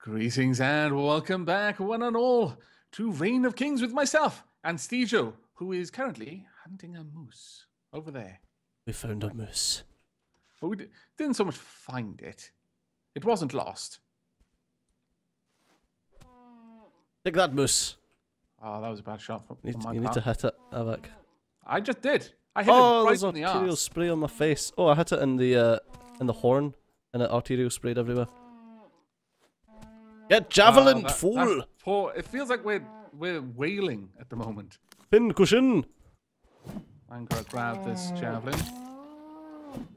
Greetings and welcome back, one and all, to Reign of Kings with myself and Stejo, who is currently hunting a moose over there. We found a moose. But we didn't so much find it. It wasn't lost. Take that, moose. Oh, that was a bad shot from You my need part. to hit it, Aavak. I just did. I hit it Oh, right there's in the arterial arse. spray on my face. Oh, I hit it in the horn, and it arterial sprayed everywhere. Get javelin, fool! Poor. It feels like we're wailing at the moment. Pin cushion. I'm gonna grab this javelin. Have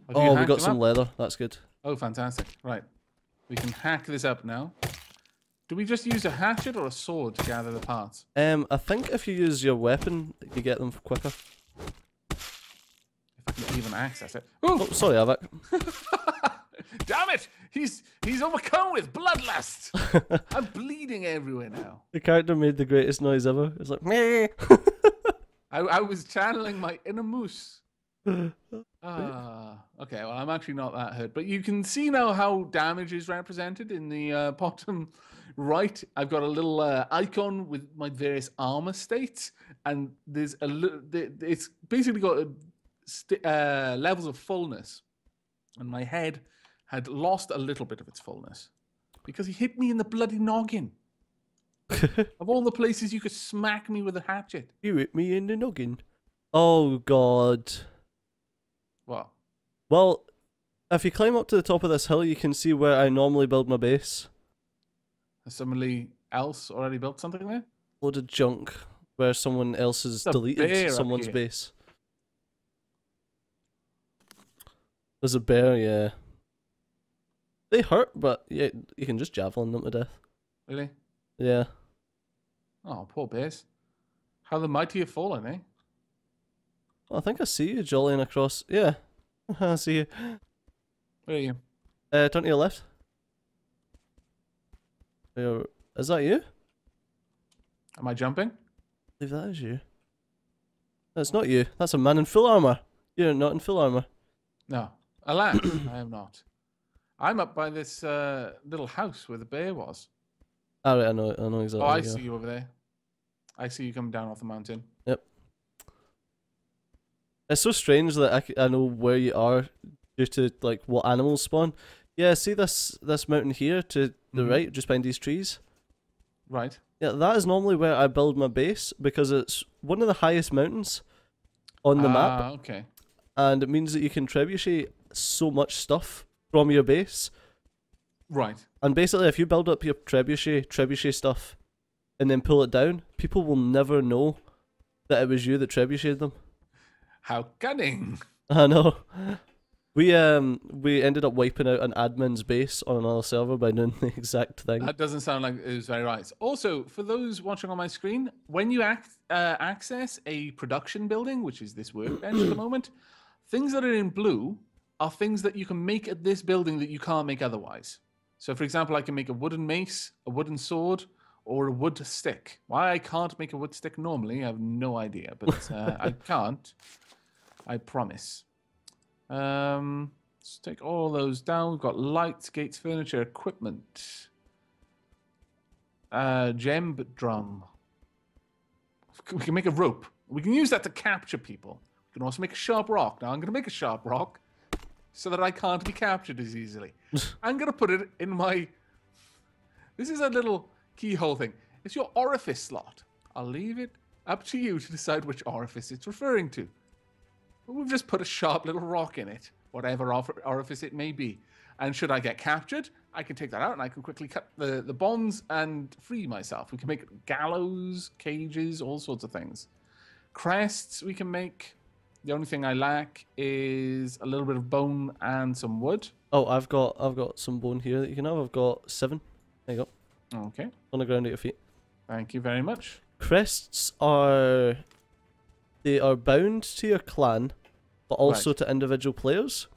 you Oh, we hacked got him some up? leather. That's good. Oh, fantastic. Right. We can hack this up now. Do we just use a hatchet or a sword to gather the parts? I think if you use your weapon, you get them quicker. If I can even access it. Ooh! Oh, sorry, Aavak. Damn it! He's overcome with bloodlust! I'm bleeding everywhere now. The character made the greatest noise ever. It's like, meh. I was channeling my inner moose. Okay, well, I'm actually not that hurt. But you can see now how damage is represented in the bottom right. I've got a little icon with my various armor states. And there's a little... It's basically got levels of fullness. And my head had lost a little bit of its fullness. Because he hit me in the bloody noggin. Of all the places you could smack me with a hatchet. You hit me in the noggin. Oh, God. What? Well, if you climb up to the top of this hill, you can see where I normally build my base. Has somebody else already built something there? Load of junk where someone else has There's a bear deleted up someone's here. base. There's a bear, yeah. They hurt, but yeah, you can just javelin them to death. Really? Yeah. Oh, poor bears. How the mighty have fallen, eh? Well, I think I see you jollying across. Yeah. I see you. Where are you? Turn to your left. Is that you? Am I jumping? I believe that is you. No, it's not you. That's a man in full armor. You're not in full armor. No. Alas, I am not. I'm up by this little house where the bear was. Alright, I know exactly. Oh, I where you see are. you over there. I see you coming down off the mountain. Yep. It's so strange that I know where you are due to like what animals spawn. Yeah, see this mountain here to the right, just behind these trees? Right. Yeah, that is normally where I build my base because it's one of the highest mountains on the map, Okay. and it means that you can trebuchet so much stuff from your base. Right. And basically, if you build up your trebuchet stuff, and then pull it down, people will never know that it was you that trebucheted them. How cunning. I know. We ended up wiping out an admin's base on another server by doing the exact thing. That doesn't sound like it was very right. Also, for those watching on my screen, when you access a production building, which is this workbench at the moment, things that are in blue are things that you can make at this building that you can't make otherwise. So, for example, I can make a wooden mace, a wooden sword, or a wood stick. Why I can't make a wood stick normally, I have no idea, but I can't. I promise. Let's take all those down. We've got lights, gates, furniture, equipment. Gem drum. We can make a rope. We can use that to capture people. We can also make a sharp rock. Now I'm going to make a sharp rock so that I can't be captured as easily. I'm going to put it in my... This is a little keyhole thing. It's your orifice slot. I'll leave it up to you to decide which orifice it's referring to. But we've just put a sharp little rock in it, whatever orifice it may be. And should I get captured, I can take that out and I can quickly cut the bonds and free myself. We can make gallows, cages, all sorts of things. Crests we can make. The only thing I lack is a little bit of bone and some wood. Oh, I've got some bone here that you can have. I've got 7. There you go. Okay. On the ground at your feet. Thank you very much. Crests are... They are bound to your clan, but also to individual players.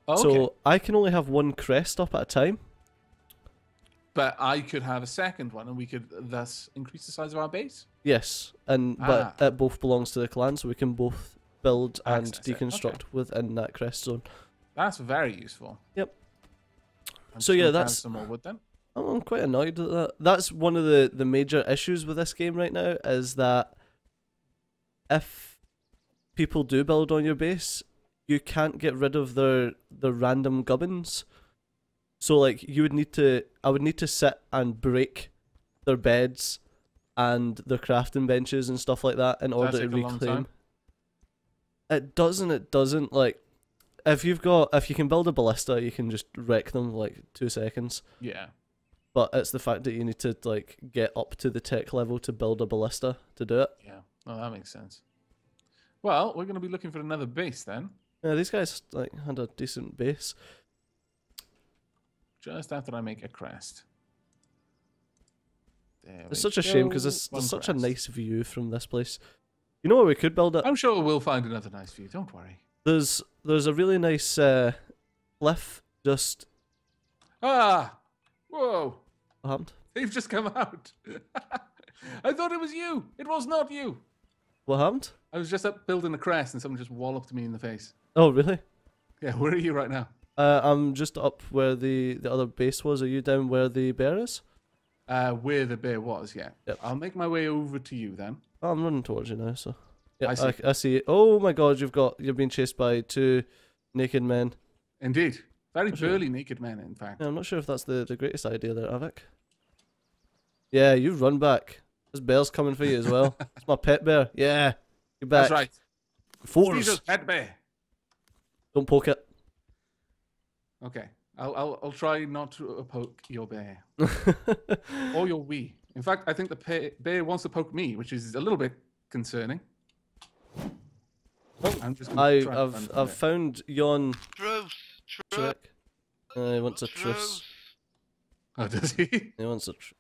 Okay. So I can only have 1 crest up at a time. But I could have a second one and we could thus increase the size of our base? Yes, but it both belongs to the clan, so we can both build and Access it. deconstruct Okay. within that crest zone. That's very useful. Yep. I'm So just yeah, gonna grab that's some more wood then. I'm quite annoyed at that. That's one of the major issues with this game right now, is that if people do build on your base, you can't get rid of their random gubbins. So like I would need to sit and break their beds and their crafting benches and stuff like that in order to reclaim. It doesn't like if you can build a ballista, you can just wreck them like 2 seconds. Yeah. But it's the fact that you need to like get up to the tech level to build a ballista to do it. Yeah. Oh, that makes sense. Well, we're going to be looking for another base then. Yeah, these guys like had a decent base. Just after I make a crest. It's such a shame because there's such a nice view from this place. You know where we could build it? I'm sure we'll find another nice view. Don't worry. There's a really nice cliff just. Ah! Whoa! What happened? They've just come out. I thought it was you. It was not you. What happened? I was just up building a crest and someone just walloped me in the face. Oh really? Yeah. Where are you right now? I'm just up where the other base was. Are you down where the bear is? Where the bear was, yeah. Yep. I'll make my way over to you then. Oh, I'm running towards you now, so yeah, I see it. Oh my god, you're being chased by 2 naked men. Indeed. Very burly naked men, in fact. Yeah, I'm not sure if that's the greatest idea there, Aavak. Yeah, you run back. This bear's coming for you as well. It's my pet bear. Yeah. Get back. That's right. Force. Jesus, pet bear. Don't poke it. Okay. I'll try not to poke your bear. Or your wee. In fact, I think the bear wants to poke me, which is a little bit concerning. Oh, I've found yon trick. He wants a truce. Oh, does he? He wants a truce.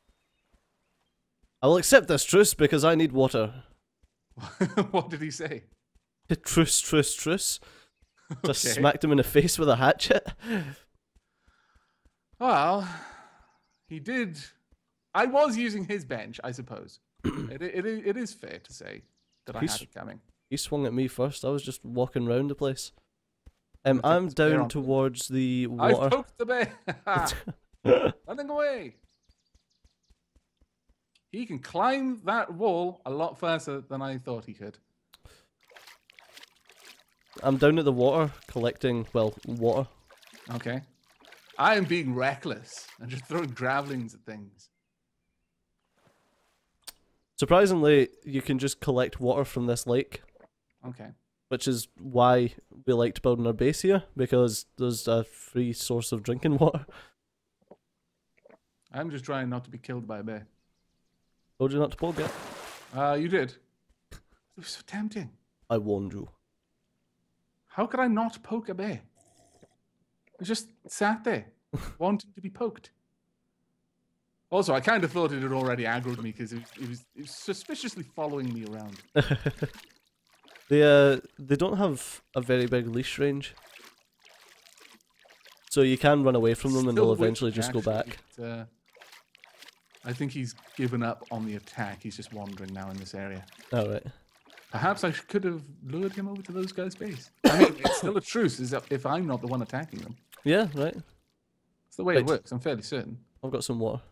I will accept this truce because I need water. What did he say? Truce, truce, truce. Okay. Just smacked him in the face with a hatchet. Well, he did. I was using his bench, I suppose. It is fair to say that I had it coming. He swung at me first. I was just walking around the place. I'm down towards the water. I poked the bear. Running away. He can climb that wall a lot faster than I thought he could. I'm down at the water collecting, well, water. Okay. I am being reckless and just throwing gravelings at things. Surprisingly, you can just collect water from this lake. Okay. Which is why we liked building our base here, because there's a free source of drinking water. I'm just trying not to be killed by a bear. Told you not to poke it. You did. It was so tempting. I warned you. How could I not poke a bear? I just sat there, wanting to be poked. Also, I kind of thought it had already aggroed me because it was suspiciously following me around. They don't have a very big leash range, so you can run away from them and they'll eventually just go back. I think he's given up on the attack. He's just wandering now in this area. Oh, right. Perhaps I could have lured him over to those guys' base. I mean, it's still a truce if I'm not the one attacking them. Yeah, right. It's the way it works, I'm fairly certain. I've got some water.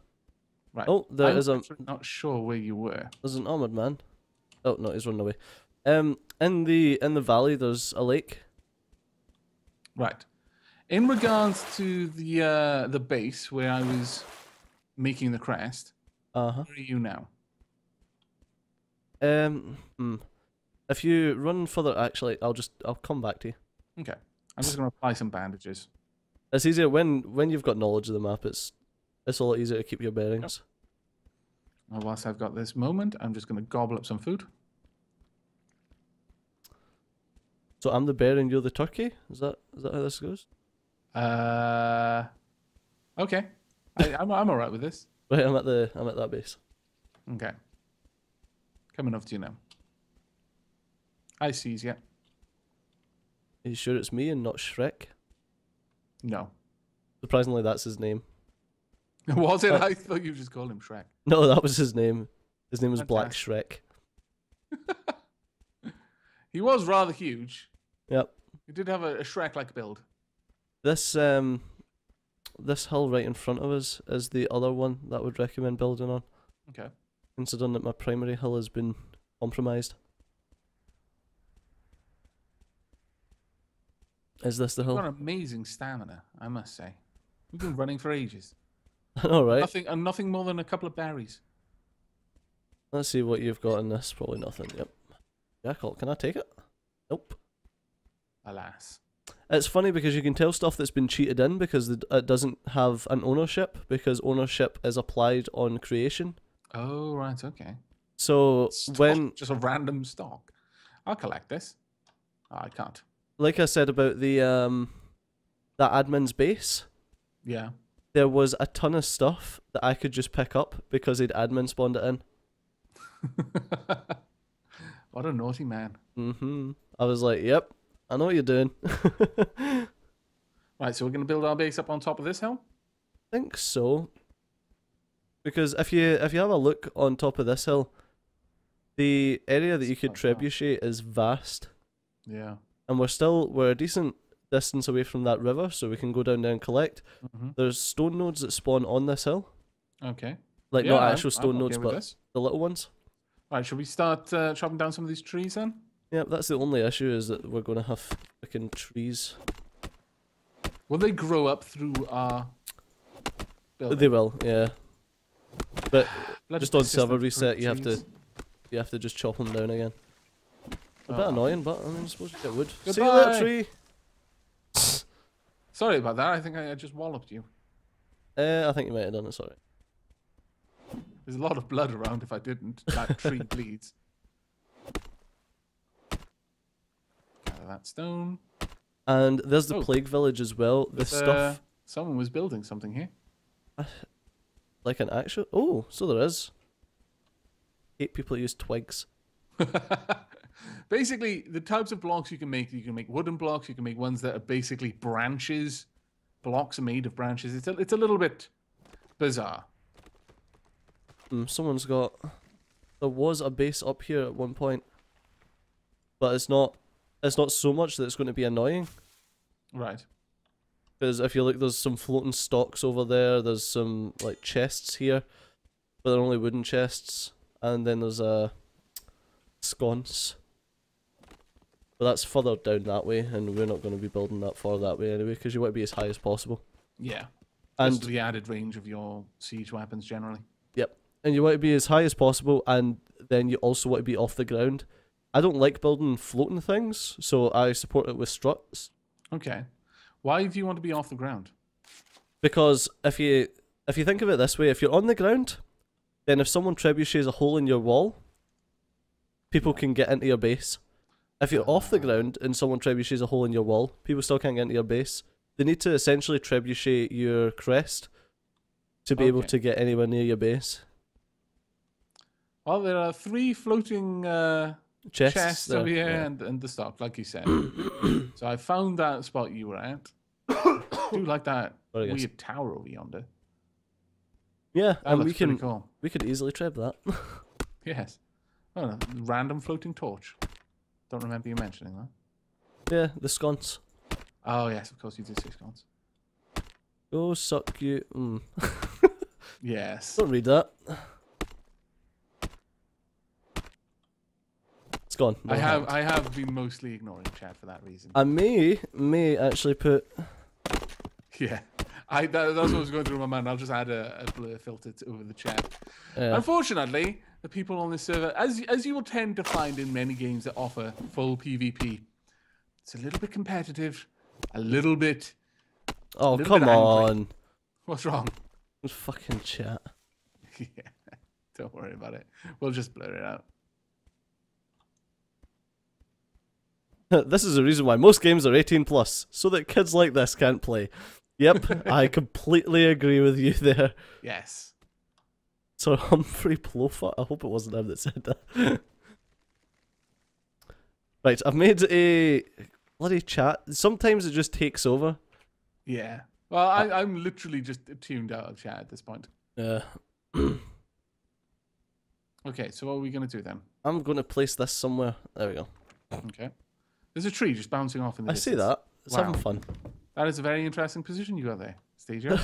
Right. Oh, there is a... I'm not sure where you were. There's an armored man. Oh, no, he's running away. In the valley, there's a lake. Right. In regards to the base where I was making the crest, where are you now? If you run further, actually, I'll come back to you. Okay. I'm just gonna apply some bandages. It's easier when you've got knowledge of the map. It's a lot easier to keep your bearings. Yep. Well, whilst I've got this moment, I'm just gonna gobble up some food. So I'm the bear and you're the turkey. Is that how this goes? Okay. I'm alright with this. Right, I'm at that base. Okay. Coming over to you now. I sees you. Are you sure it's me and not Shrek? No. Surprisingly, that's his name. Was it? I thought you just called him Shrek. No, that was his name. His name was Black Shrek. He was rather huge. Yep. He did have a Shrek-like build. This this hill right in front of us is the other one that I would recommend building on. Okay. Considering that my primary hill has been compromised. Is this the You've hill? got amazing stamina, I must say. We've been running for ages. All right. Nothing more than a couple of berries. Let's see what you've got in this. Probably nothing. Yep. Jackal, can I take it? Nope. Alas. It's funny because you can tell stuff that's been cheated in because it doesn't have an ownership, because ownership is applied on creation. Oh, right, okay. So Stock, just a random stock. I'll collect this. Oh, I can't. Like I said about the admin's base, Yeah. there was a ton of stuff that I could just pick up because he'd admin spawned it in. What a naughty man. I was like, yep, I know what you're doing. Right, so we're going to build our base up on top of this hill? I think so. Because if you have a look on top of this hill, the area that you could trebuchet is vast. Yeah. And we're a decent distance away from that river, so we can go down there and collect. There's stone nodes that spawn on this hill. Okay. Like, Yeah, not actual stone I'm nodes, okay with but this. the little ones. Right, should we start chopping down some of these trees then? Yeah, that's the only issue, is that we're going to have freaking trees. Will they grow up through our building? They will, yeah. But Bloody just on persistent server reset, you have trees. to just chop them down again. A bit Oh. annoying, but I mean, I suppose you get wood. Goodbye. See you later, tree. Sorry about that. I think I just walloped you. I think you might have done it. Sorry. There's a lot of blood around if I didn't. That tree bleeds. Gather that stone. And there's the Oh. plague village as well. The stuff Someone was building something here. like an actual. Oh, so there is. 8 people use twigs. Basically, the types of blocks you can make wooden blocks, you can make ones that are basically branches. Blocks are made of branches. It's a little bit bizarre. Someone's got. There was a base up here at one point, but it's not. It's not so much that it's going to be annoying. Right. Because if you look, there's some floating stocks over there. There's some like chests here, but they're only wooden chests. And then there's a sconce. But that's further down that way, and we're not going to be building that far that way anyway, because you want to be as high as possible. Yeah. And Just the added range of your siege weapons generally. Yep. And you want to be as high as possible, and then you also want to be off the ground. I don't like building floating things, so I support it with struts. Okay. Why do you want to be off the ground? Because if you think of it this way, if you're on the ground, then if someone trebuchets a hole in your wall, people can get into your base. If you're off the ground and someone trebuchets a hole in your wall, people still can't get into your base. They need to essentially trebuchet your crest to be able to get anywhere near your base. Well, there are 3 floating chests over here and the stock, like you said. So I found that spot you were at. I do like that weird tower over yonder. Yeah, That and looks pretty cool. we could easily treb that. Yes. Oh, no, random floating torch. Don't remember you mentioning that. Yeah, the sconce. Oh, yes, of course you did say scones. Go suck you. Yes. Don't read that. It's gone. I have been mostly ignoring chat for that reason. I may actually put. Yeah. That's what was going through my mind. I'll just add a blur filter over the chat. Yeah. Unfortunately, the people on this server, as you will tend to find in many games that offer full PvP, it's a little bit competitive, a little bit. Oh, little come bit angry. on. What's wrong? Fucking chat. Yeah, don't worry about it. We'll just blur it out. This is the reason why most games are 18 plus, so that kids like this can't play. Yep, I completely agree with you there. Yes. So Humphrey Plofa, I hope it wasn't him that said that. Right, I've made a bloody chat. Sometimes it just takes over. Yeah. Well, I'm literally just tuned out of chat at this point. Yeah. Okay, so what are we going to do then? I'm going to place this somewhere. There we go. Okay. There's a tree just bouncing off in the I see distance. that. It's Wow. having fun. That is a very interesting position you got there. Stadia.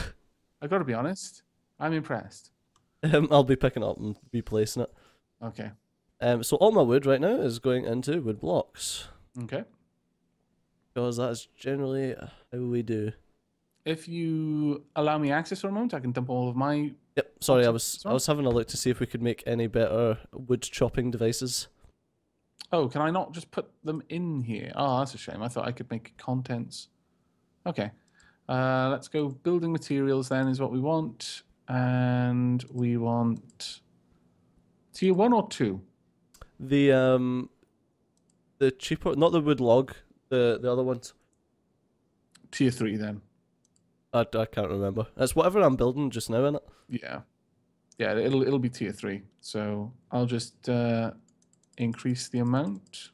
I got to be honest. I'm impressed. I'll be picking up and replacing it. Okay. So all my wood right now is going into wood blocks. Okay. Because that is generally how we do. If you allow me access for a moment, I can dump all of my... Yep, sorry, I blocks was having a look to see if we could make any better wood chopping devices. Oh, can I not just put them in here? Oh, that's a shame. I thought I could make contents. Okay. Let's go building materials then is what we want. And we want tier 1 or 2? The cheaper, not the wood log, the other ones. Tier 3 then. I can't remember. It's whatever I'm building just now, innit? Yeah. Yeah, it'll be tier 3. So I'll just increase the amount.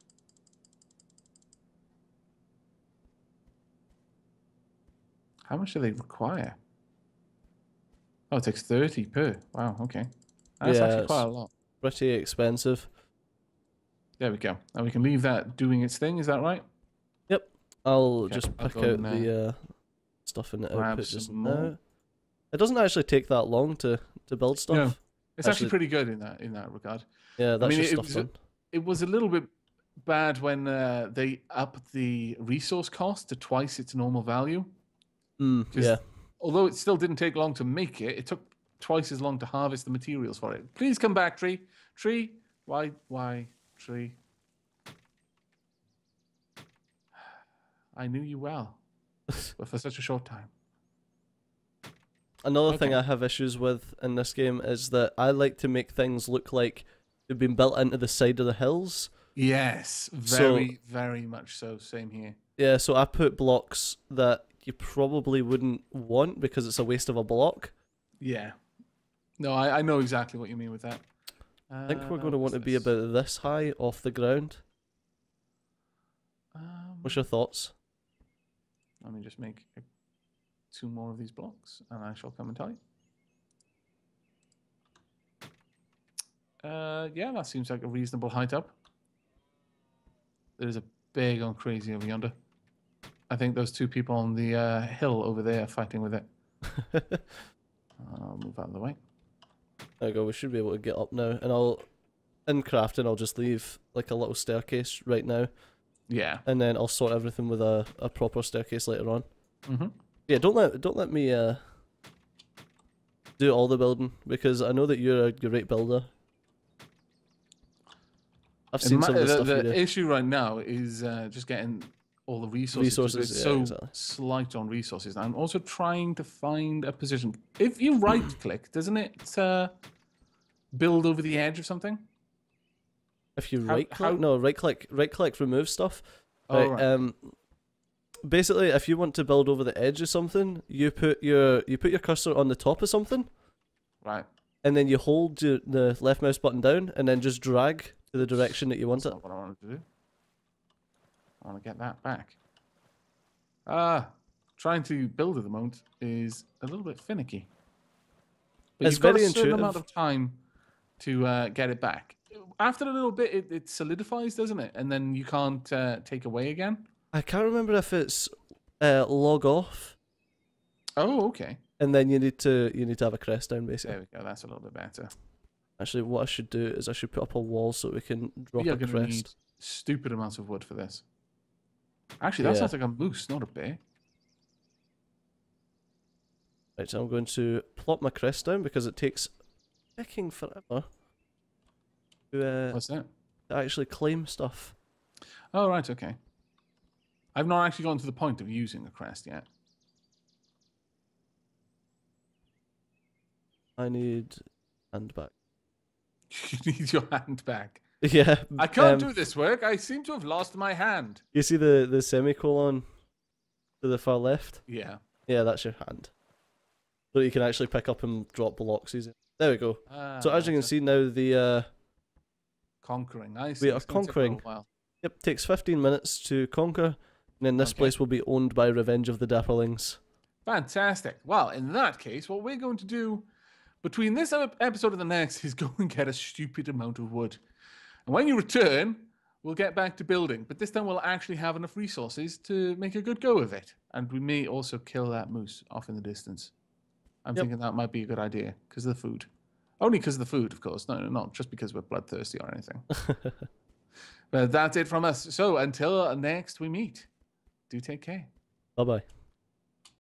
How much do they require? Oh, it takes 30 per. Wow, okay. That's actually quite a lot. Pretty expensive. There we go. And we can leave that doing its thing, is that right? Yep. I'll just pick out now. the stuff in the output just now. More. It doesn't actually take that long to build stuff. No, it's actually pretty good in that regard. Yeah, that's just stuff done. It was a little bit bad when they upped the resource cost to twice its normal value. Yeah. Although it still didn't take long to make it, it took twice as long to harvest the materials for it. Please come back, tree. Tree, why, tree? I knew you well, but for such a short time. Another thing I have issues with in this game is that I like to make things look like they've been built into the side of the hills. Yes, very much so. Same here. Yeah, so I put blocks that you probably wouldn't want because it's a waste of a block. Yeah. No, I know exactly what you mean with that. I think we're going to want to be about this high off the ground. What's your thoughts? Let me just make 2 more of these blocks, and I shall come and tell you. Yeah, that seems like a reasonable height up. There's a big on crazy over yonder. I think those 2 people on the hill over there are fighting with it. I'll move out of the way. There we go, we should be able to get up now. And in crafting, I'll just leave like a little staircase right now. Yeah. And then I'll sort everything with a proper staircase later on. Mm-hmm. Yeah, don't let me do all the building, because I know that you're a great builder. I've seen some of the stuff you do. The issue right now is just getting all the resources. It's so exactly. slight on resources. I'm also trying to find a position. If you right-click, doesn't it build over the edge or something? If you right-click? No, right-click remove stuff. Oh, right. Basically, if you want to build over the edge of something, you put your cursor on the top of something. Right. And then you hold the left mouse button down and then just drag to the direction that you want it. That's not what I wanted to do. I want to get that back. Trying to build at the moment is a little bit finicky. But It's you've got very a certain intuitive. amount of time to get it back. After a little bit, it solidifies, doesn't it? And then you can't take away again. I can't remember if it's log off. Oh, okay. And then you need to have a crest down, basically. There we go. That's a little bit better. Actually, what I should do is I should put up a wall so we can drop We are a going to need crest. stupid amounts of wood for this. Actually, that sounds like a moose, not a bear. Right, so I'm going to plop my crest down because it takes fucking forever to What's that? actually claim stuff. Oh, right, okay. I've not actually gone to the point of using a crest yet. I need hand back. You need your hand back. Yeah. I can't do this work. I seem to have lost my hand. You see the semicolon to the far left? Yeah. Yeah, that's your hand. So you can actually pick up and drop blocks easy. There we go. So as you can see now, the conquering. Nice. we are conquering. Yep, takes 15 minutes to conquer, and then this place will be owned by Revenge of the Dapperlings. Fantastic. Well, in that case, what we're going to do between this episode and the next is go and get a stupid amount of wood. And when you return, we'll get back to building, but this time we'll actually have enough resources to make a good go of it. And we may also kill that moose off in the distance. I'm thinking that might be a good idea because of the food. Only because of the food, of course. No, not just because we're bloodthirsty or anything. But that's it from us. So until next we meet, do take care. Bye-bye.